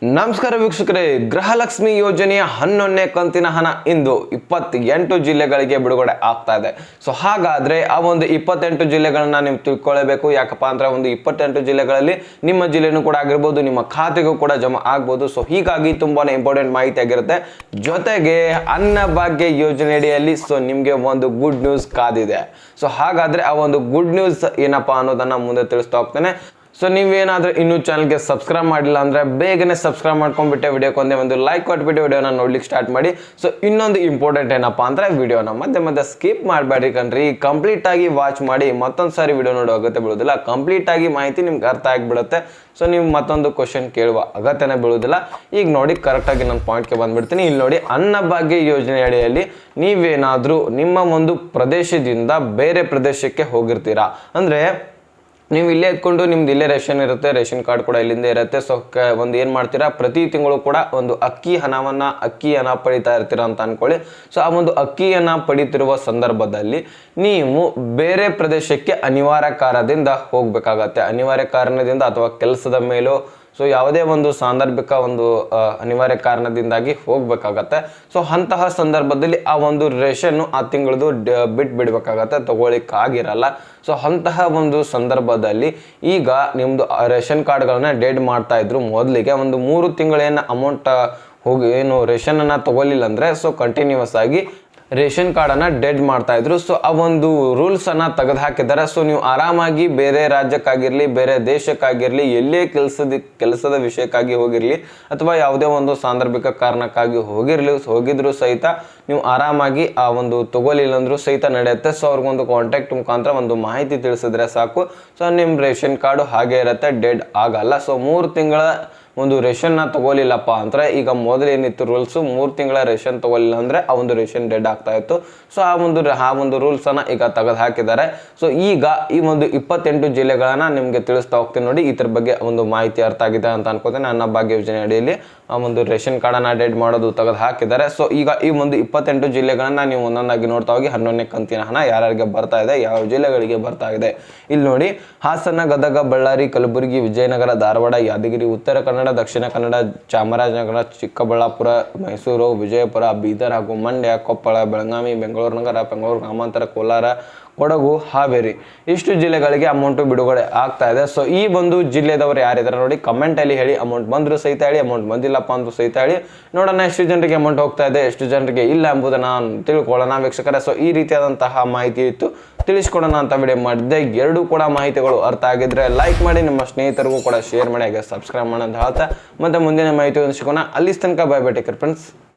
ನಮಸ್ಕಾರ ವೀಕ್ಷಕರೇ, ಗೃಹಲಕ್ಷ್ಮಿ ಯೋಜನೆಯ 11ನೇ ಕಂತಿನ ಹಣ ಇಂದು 28 ಜಿಲ್ಲೆಗಳಿಗೆ ಬಿಡುಗಡೆ ಆಗ್ತಾ ಇದೆ. ಸೊ ಹಾಗಾದ್ರೆ ಆ ಒಂದು 28 ಜಿಲ್ಲೆಗಳನ್ನ ನೀವು ತಿಳ್ಕೊಳ್ಳಬೇಕು. ಯಾಕಪ್ಪ ಅಂದ್ರೆ ಒಂದು 28 ಜಿಲ್ಲೆಗಳಲ್ಲಿ ನಿಮ್ಮ ಜಿಲ್ಲೆನೂ ಕೂಡ ಆಗಿರ್ಬೋದು, ನಿಮ್ಮ ಖಾತೆಗೂ ಕೂಡ ಜಮಾ ಆಗ್ಬೋದು. ಸೊ ಹೀಗಾಗಿ ತುಂಬಾನೇ ಇಂಪಾರ್ಟೆಂಟ್ ಮಾಹಿತಿ ಆಗಿರುತ್ತೆ. ಜೊತೆಗೆ ಅನ್ನಭಾಗ್ಯ ಯೋಜನೆ ಅಡಿಯಲ್ಲಿ ನಿಮ್ಗೆ ಒಂದು ಗುಡ್ ನ್ಯೂಸ್ ಕಾದಿದೆ. ಸೊ ಹಾಗಾದ್ರೆ ಆ ಒಂದು ಗುಡ್ ನ್ಯೂಸ್ ಏನಪ್ಪಾ ಅನ್ನೋದನ್ನ ಮುಂದೆ ತಿಳಿಸ್ತಾ ಹೋಗ್ತೇನೆ. ಸೊ ನೀವೇನಾದ್ರೂ ಇನ್ನೂ ಚಾನಲ್ಗೆ ಸಬ್ಸ್ಕ್ರೈಬ್ ಮಾಡಿಲ್ಲ ಅಂದ್ರೆ ಬೇಗನೆ ಸಬ್ಸ್ಕ್ರೈಬ್ ಮಾಡ್ಕೊಂಡ್ಬಿಟ್ಟೆ ವಿಡಿಯೋಕೊಂದೇ ಒಂದು ಲೈಕ್ ಕೊಟ್ಬಿಟ್ಟು ವಿಡಿಯೋನ ನೋಡ್ಲಿಕ್ಕೆ ಸ್ಟಾರ್ಟ್ ಮಾಡಿ. ಸೊ ಇನ್ನೊಂದು ಇಂಪಾರ್ಟೆಂಟ್ ಏನಪ್ಪಾ ಅಂದ್ರೆ ವಿಡಿಯೋನ ಮಧ್ಯೆ ಸ್ಕಿಪ್ ಮಾಡಬೇಡಿ ಕಣ್ರಿ, ಕಂಪ್ಲೀಟ್ ಆಗಿ ವಾಚ್ ಮಾಡಿ. ಮತ್ತೊಂದು ಸಾರಿ ವಿಡಿಯೋ ನೋಡೋ ಅಗತ್ಯ ಬೀಳೋದಿಲ್ಲ, ಕಂಪ್ಲೀಟ್ ಆಗಿ ಮಾಹಿತಿ ನಿಮ್ಗೆ ಅರ್ಥ ಆಗಿಬಿಡುತ್ತೆ. ಸೊ ನೀವು ಮತ್ತೊಂದು ಕ್ವಶನ್ ಕೇಳುವ ಅಗತ್ಯನೇ ಬೀಳೋದಿಲ್ಲ. ಈಗ ನೋಡಿ ಕರೆಕ್ಟ್ ಆಗಿ ನನ್ನ ಪಾಯಿಂಟ್ಗೆ ಬಂದ್ಬಿಡ್ತೀನಿ. ಇಲ್ಲಿ ನೋಡಿ, ಅನ್ನಭಾಗ್ಯ ಯೋಜನೆ ಅಡಿಯಲ್ಲಿ ನೀವೇನಾದ್ರೂ ನಿಮ್ಮ ಒಂದು ಪ್ರದೇಶದಿಂದ ಬೇರೆ ಪ್ರದೇಶಕ್ಕೆ ಹೋಗಿರ್ತೀರಾ ಅಂದ್ರೆ ನೀವು ಇಲ್ಲೇ ಎತ್ಕೊಂಡು ನಿಮ್ದು ಇಲ್ಲೇ ರೇಷನ್ ಇರುತ್ತೆ, ರೇಷನ್ ಕಾರ್ಡ್ ಕೂಡ ಇಲ್ಲಿಂದ ಇರುತ್ತೆ. ಸೊ ಒಂದು ಏನು ಮಾಡ್ತೀರಾ, ಪ್ರತಿ ತಿಂಗಳು ಕೂಡ ಒಂದು ಅಕ್ಕಿಯನ್ನ ಪಡಿತಾ ಇರ್ತೀರಾ ಅಂತ ಅನ್ಕೊಳ್ಳಿ. ಸೊ ಆ ಒಂದು ಅಕ್ಕಿಯನ್ನ ಪಡಿತಿರುವ ಸಂದರ್ಭದಲ್ಲಿ ನೀವು ಬೇರೆ ಪ್ರದೇಶಕ್ಕೆ ಅನಿವಾರ್ಯ ಕಾರಣದಿಂದ ಹೋಗ್ಬೇಕಾಗತ್ತೆ. ಅನಿವಾರ್ಯ ಕಾರಣದಿಂದ ಅಥವಾ ಕೆಲಸದ ಮೇಲೋ ಸೊ ಯಾವುದೇ ಒಂದು ಸಾಂದರ್ಭಿಕ ಒಂದು ಅನಿವಾರ್ಯ ಕಾರಣದಿಂದಾಗಿ ಹೋಗ್ಬೇಕಾಗತ್ತೆ. ಸೊ ಅಂತಹ ಸಂದರ್ಭದಲ್ಲಿ ಆ ಒಂದು ರೇಷನ್ ಆ ತಿಂಗಳದು ಬಿಡ್ಬೇಕಾಗತ್ತೆ, ತಗೊಳ್ಳಿಕ್ಕಾಗಿರಲ್ಲ. ಸೊ ಅಂತಹ ಒಂದು ಸಂದರ್ಭದಲ್ಲಿ ಈಗ ನಿಮ್ದು ರೇಷನ್ ಕಾರ್ಡ್ಗಳನ್ನ ಡೆಡ್ ಮಾಡ್ತಾ ಇದ್ರು. ಮೊದಲಿಗೆ ಒಂದು 3 ತಿಂಗಳೇನು ಅಮೌಂಟ್ ಹೋಗಿ ಏನು ರೇಷನ್ ಅನ್ನ ತಗೊಳ್ಳಿಲ್ಲ ಅಂದ್ರೆ ಸೊ ಕಂಟಿನ್ಯೂಸ್ ಆಗಿ ರೇಷನ್ ಕಾರ್ಡನ್ನು ಡೆಡ್ ಮಾಡ್ತಾ ಇದ್ರು. ಸೊ ಆ ಒಂದು ರೂಲ್ಸನ್ನು ತೆಗೆದು ಹಾಕಿದ್ದಾರೆ. ಸೊ ನೀವು ಆರಾಮಾಗಿ ಬೇರೆ ರಾಜ್ಯಕ್ಕಾಗಿರಲಿ, ಬೇರೆ ದೇಶಕ್ಕಾಗಿರಲಿ, ಎಲ್ಲೇ ಕೆಲಸದ ವಿಷಯಕ್ಕಾಗಿ ಹೋಗಿರಲಿ ಅಥವಾ ಯಾವುದೇ ಒಂದು ಸಾಂದರ್ಭಿಕ ಕಾರಣಕ್ಕಾಗಿ ಹೋಗಿದ್ರು ಸಹಿತ ನೀವು ಆರಾಮಾಗಿ ಆ ಒಂದು ತಗೊಳ್ಳಿಲ್ಲ ಅಂದ್ರೂ ಸಹಿತ ನಡೆಯುತ್ತೆ. ಸೊ ಅವ್ರಿಗೊಂದು ಕಾಂಟ್ಯಾಕ್ಟ್ ಮುಖಾಂತರ ಒಂದು ಮಾಹಿತಿ ತಿಳಿಸಿದ್ರೆ ಸಾಕು. ಸೊ ನಿಮ್ಮ ರೇಷನ್ ಕಾರ್ಡು ಹಾಗೆ ಇರುತ್ತೆ, ಡೆಡ್ ಆಗಲ್ಲ. ಸೊ 3 ತಿಂಗಳ ಒಂದು ರೇಷನ್ನ ತಗೊಳ್ಳಿಲ್ಲಪ್ಪ ಅಂದ್ರೆ, ಈಗ ಮೊದಲೇನಿತ್ತು ರೂಲ್ಸು 3 ತಿಂಗಳ ರೇಷನ್ ತಗೊಳ್ಳಿಲ್ಲ ಅಂದ್ರೆ ಆ ಒಂದು ರೇಷನ್ ಡೆಡ್ ಆಗ್ತಾ ಇತ್ತು. ಸೊ ಆ ಒಂದು ರೂಲ್ಸ್ ಅನ್ನ ಈಗ ತೆಗೆದು ಹಾಕಿದ್ದಾರೆ. ಸೊ ಈಗ ಈ ಒಂದು 28 ಜಿಲ್ಲೆಗಳನ್ನ ನಿಮ್ಗೆ ತಿಳಿಸ್ತಾ ಹೋಗ್ತೀನಿ. ನೋಡಿ, ಇದ್ರ ಬಗ್ಗೆ ಒಂದು ಮಾಹಿತಿ ಅರ್ಥ ಆಗಿದೆ ಅಂತ ಅನ್ಕೋತೇನೆ. ಅನ್ನಭಾಗ್ಯ ಯೋಜನೆ ಅಡಿಯಲ್ಲಿ ಆ ಒಂದು ರೇಷನ್ ಕಾರ್ಡನ್ನ ಡೆಡ್ ಮಾಡೋದು ತೆಗೆದು ಹಾಕಿದ್ದಾರೆ. ಸೊ ಈಗ ಈ ಒಂದು 28 ಜಿಲ್ಲೆಗಳನ್ನ ನೀವು ಒಂದೊಂದಾಗಿ ನೋಡ್ತಾ ಹೋಗಿ 11ನೇ ಕಂತಿನ ಹಣ ಯಾರ್ಯಾರಿಗೆ ಬರ್ತಾ ಇದೆ, ಯಾವ ಜಿಲ್ಲೆಗಳಿಗೆ ಬರ್ತಾ ಇದೆ. ಇಲ್ಲಿ ನೋಡಿ, ಹಾಸನ, ಗದಗ, ಬಳ್ಳಾರಿ, ಕಲಬುರಗಿ, ವಿಜಯನಗರ, ಧಾರವಾಡ, ಯಾದಗಿರಿ, ಉತ್ತರ ಕನ್ನಡ, ದಕ್ಷಿಣ ಕನ್ನಡ, ಚಾಮರಾಜನಗರ, ಚಿಕ್ಕಬಳ್ಳಾಪುರ, ಮೈಸೂರು, ವಿಜಯಪುರ, ಬೀದರ್ ಹಾಗೂ ಮಂಡ್ಯ, ಕೊಪ್ಪಳ, ಬೆಳಗಾವಿ, ಬೆಂಗಳೂರು ನಗರ, ಬೆಂಗಳೂರು ಗ್ರಾಮಾಂತರ, ಕೋಲಾರ, ಕೊಡಗು, ಹಾವೇರಿ ಇಷ್ಟು ಜಿಲ್ಲೆಗಳಿಗೆ ಅಮೌಂಟ್ ಬಿಡುಗಡೆ ಆಗ್ತಾ ಇದೆ. ಸೊ ಈ ಒಂದು ಜಿಲ್ಲೆದವರು ಯಾರಿದ್ದಾರೆ ನೋಡಿ, ಕಮೆಂಟ್ ಅಲ್ಲಿ ಹೇಳಿ. ಅಮೌಂಟ್ ಬಂದ್ರು ಸಹಿತ ಹೇಳಿ, ಅಮೌಂಟ್ ಬಂದಿಲ್ಲಪ್ಪ ಅಂದ್ರೂ ಸಹಿತ ಹೇಳಿ. ನೋಡೋಣ ಎಷ್ಟು ಜನರಿಗೆ ಅಮೌಂಟ್ ಹೋಗ್ತಾ ಇದೆ, ಎಷ್ಟು ಜನರಿಗೆ ಇಲ್ಲ ಎಂಬುದನ್ನ ತಿಳ್ಕೊಳ್ಳೋಣ ವೀಕ್ಷಕರೇ. ಸೊ ಈ ರೀತಿಯಾದಂತಹ ಮಾಹಿತಿ ಇತ್ತು, ತಿಳಿಸ್ಕೊಡೋಣ ಅಂತ ವಿಡಿಯೋ ಮಾಡಿದ್ದೆ. ಎರಡೂ ಕೂಡ ಮಾಹಿತಿಗಳು ಅರ್ಥ ಆಗಿದ್ರೆ ಲೈಕ್ ಮಾಡಿ, ನಿಮ್ಮ ಸ್ನೇಹಿತರಿಗೂ ಕೂಡ ಶೇರ್ ಮಾಡಿ, ಹಾಗೆ ಸಬ್ಸ್ಕ್ರೈಬ್ ಮಾಡೋದು ಹೇಳ್ತಾ ಮತ್ತೆ ಮುಂದಿನ ಮಾಹಿತಿ ಸಿಗೋಣ. ಅಲ್ಲಿ ತನಕ bye bye, take care friends.